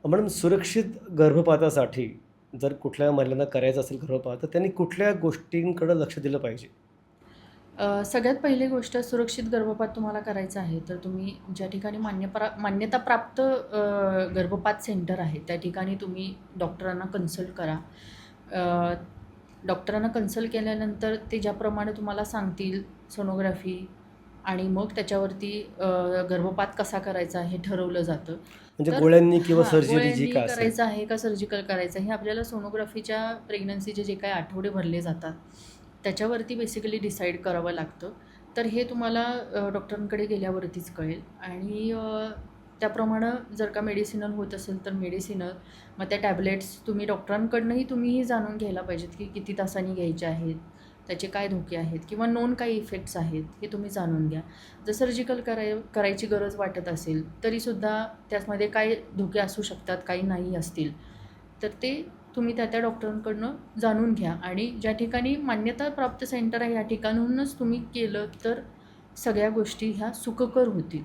Madam, सुरक्षित गर्भपातासाठी जर कुठल्या महिलांना करायचं असेल गर्भपात, तर त्यांनी कुठल्या गोष्टींकडे लक्ष दिलं पाहिजे? सगळ्यात पहिली गोष्ट सुरक्षित गर्भपात तुम्हाला करायचा आहे, तर तुम्ही ज्या ठिकाणी मान्यताप्राप्त गर्भपात सेंटर आहे, त्या ठिकाणी तुम्ही डॉक्टरांना कन्सल्ट करा. अ, डॉक्टरांना कन्सल्ट केल्यानंतर ते ज्याप्रमाणे तुम्हाला सांगतील सोनोग्राफी आणि मग त्याच्यावरती गर्भपात कसा करायचा हे ठरवलं जातं. म्हणजे तर गोळ्यांनी किंवा हां, सर्जरी जी गोळ्यांनी काय असेल? करायचं आहे का सर्जिकल करायचं आहे, हे आपल्याला सोनोग्राफीच्या प्रेग्नन्सीचे जे काही आठवडे भरले जातात, त्याच्यावरती बेसिकली डिसाईड करावं लागतं. तर हे तुम्हाला डॉक्टरांकडे गेल्यावरतीच कळेल आणि त्याप्रमाणे जर का मेडिसिनल होत असेल तर मेडिसिनल, मग त्या टॅबलेट्स तुम्ही डॉक्टरांकडूनही तुम्हीही जाणून घ्यायला पाहिजेत की किती तासांनी घ्यायच्या आहेत, त्याचे काय धोके आहेत किंवा नोन काही इफेक्ट्स आहेत हे तुम्ही जाणून घ्या. जर सर्जिकल करायची गरज वाटत असेल तरीसुद्धा त्यामध्ये काय धोके असू शकतात, काही नाही असतील, तर ते तुम्ही त्या डॉक्टरांकडून जाणून घ्या आणि ज्या ठिकाणी मान्यताप्राप्त सेंटर आहे या ठिकाणाहूनच तुम्ही केलं तर सगळ्या गोष्टी ह्या सुखकर होतील.